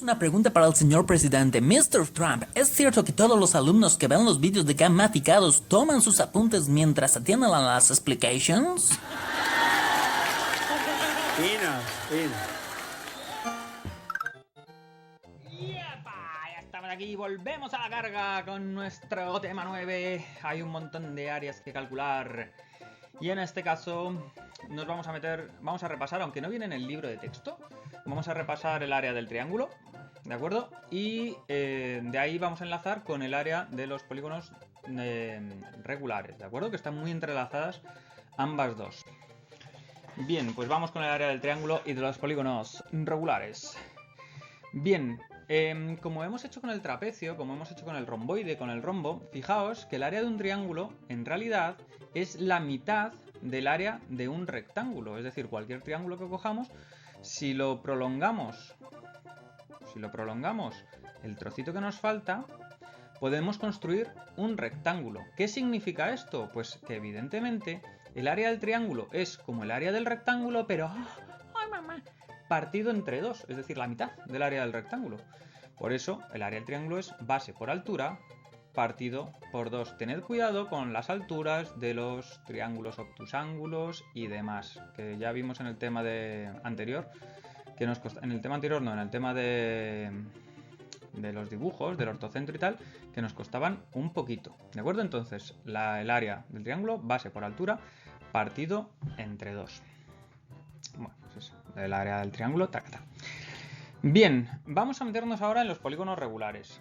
Una pregunta para el señor presidente. Mr. Trump, ¿es cierto que todos los alumnos que ven los vídeos de gamificados toman sus apuntes mientras atienden a las explications? Fino. ¡Yepa! Ya estamos aquí, volvemos a la carga con nuestro tema 9. Hay un montón de áreas que calcular. Y en este caso nos vamos a repasar, aunque no viene en el libro de texto, vamos a repasar el área del triángulo, ¿de acuerdo? Y de ahí vamos a enlazar con el área de los polígonos regulares, ¿de acuerdo? Que están muy entrelazadas ambas dos. Bien, pues vamos con el área del triángulo y de los polígonos regulares. Bien, como hemos hecho con el trapecio, como hemos hecho con el romboide, con el rombo, fijaos que el área de un triángulo en realidad es la mitad del área de un rectángulo. Es decir, cualquier triángulo que cojamos, si lo prolongamos el trocito que nos falta, podemos construir un rectángulo. ¿Qué significa esto? Pues que evidentemente el área del triángulo es como el área del rectángulo, pero partido entre dos, es decir, la mitad del área del rectángulo. Por eso el área del triángulo es base por altura partido por 2. Tened cuidado con las alturas de los triángulos obtusángulos y demás, que ya vimos en el tema anterior, que nos en el tema anterior no, en el tema de los dibujos, del ortocentro y tal, que nos costaban un poquito, ¿de acuerdo? Entonces, el área del triángulo, base por altura, partido entre 2. Bueno, pues eso, el área del triángulo, tacata. Bien, vamos a meternos ahora en los polígonos regulares.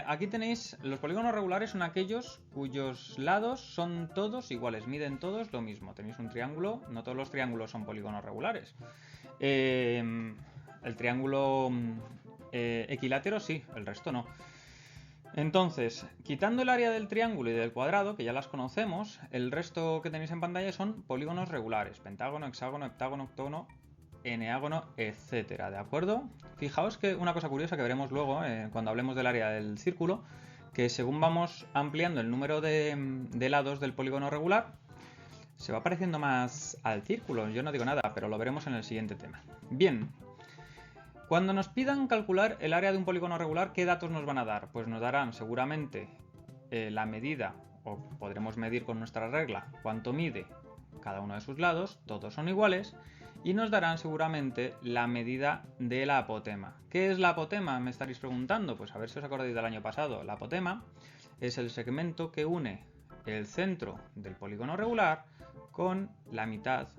Aquí tenéis, los polígonos regulares son aquellos cuyos lados son todos iguales, miden todos lo mismo. Tenéis un triángulo, no todos los triángulos son polígonos regulares. El triángulo equilátero sí, el resto no. Entonces, quitando el área del triángulo y del cuadrado, que ya las conocemos, el resto que tenéis en pantalla son polígonos regulares: pentágono, hexágono, heptágono, octógono, eneágono, etcétera, ¿de acuerdo? Fijaos que una cosa curiosa que veremos luego cuando hablemos del área del círculo, que según vamos ampliando el número de lados del polígono regular, se va pareciendo más al círculo. Yo no digo nada, pero lo veremos en el siguiente tema. Bien. Cuando nos pidan calcular el área de un polígono regular, ¿qué datos nos van a dar? Pues nos darán seguramente la medida, o podremos medir con nuestra regla cuánto mide cada uno de sus lados, todos son iguales, y nos darán seguramente la medida de la apotema. ¿Qué es la apotema? Me estaréis preguntando. Pues a ver si os acordáis del año pasado. La apotema es el segmento que une el centro del polígono regular con la mitad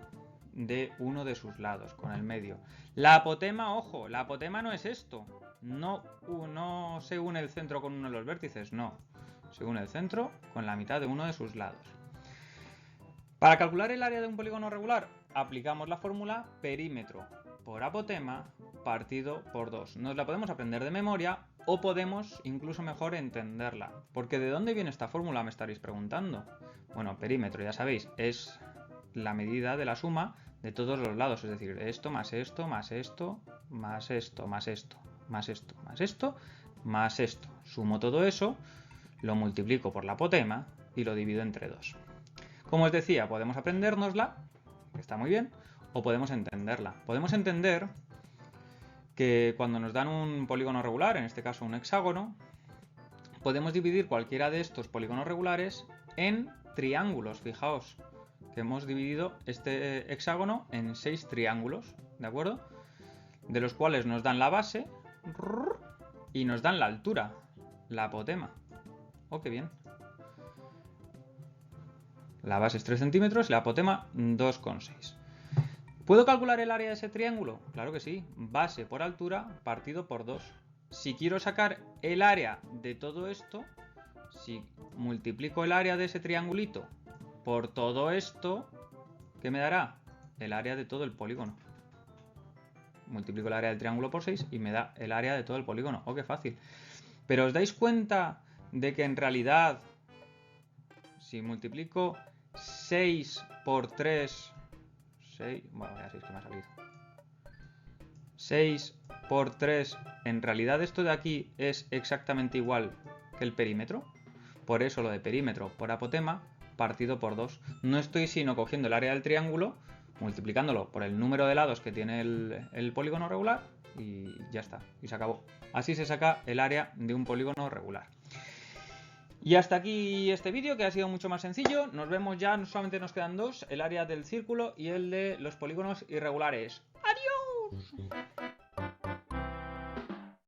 de uno de sus lados, con el medio. La apotema, ojo, la apotema no es esto. No se une el centro con uno de los vértices, no. Se une el centro con la mitad de uno de sus lados. Para calcular el área de un polígono regular, aplicamos la fórmula perímetro por apotema partido por 2. Nos la podemos aprender de memoria o podemos incluso mejor entenderla. Porque ¿de dónde viene esta fórmula? Me estaréis preguntando. Bueno, perímetro, ya sabéis, es la medida de la suma de todos los lados, es decir, esto más esto, más esto, más esto, más esto, más esto, más esto, más esto. Sumo todo eso, lo multiplico por la apotema y lo divido entre 2. Como os decía, podemos aprendérnosla, que está muy bien, o podemos entenderla. Podemos entender que cuando nos dan un polígono regular, en este caso un hexágono, podemos dividir cualquiera de estos polígonos regulares en triángulos. Fijaos que hemos dividido este hexágono en 6 triángulos, ¿de acuerdo? De los cuales nos dan la base y nos dan la altura, la apotema. ¡Oh, qué bien! La base es 3 centímetros y la apotema 2,6. ¿Puedo calcular el área de ese triángulo? Claro que sí. Base por altura partido por 2. Si quiero sacar el área de todo esto, si multiplico el área de ese triangulito por todo esto, ¿qué me dará? El área de todo el polígono. Multiplico el área del triángulo por 6 y me da el área de todo el polígono. ¡Oh, qué fácil! Pero ¿os dais cuenta de que en realidad, si multiplico 6 por 3... 6, bueno, ya 6 que me ha salido. 6 por 3, en realidad esto de aquí es exactamente igual que el perímetro? Por eso lo de perímetro por apotema partido por 2. No estoy sino cogiendo el área del triángulo, multiplicándolo por el número de lados que tiene el polígono regular y ya está, y se acabó. Así se saca el área de un polígono regular. Y hasta aquí este vídeo, que ha sido mucho más sencillo. Nos vemos ya, solamente nos quedan dos, el área del círculo y el de los polígonos irregulares. ¡Adiós!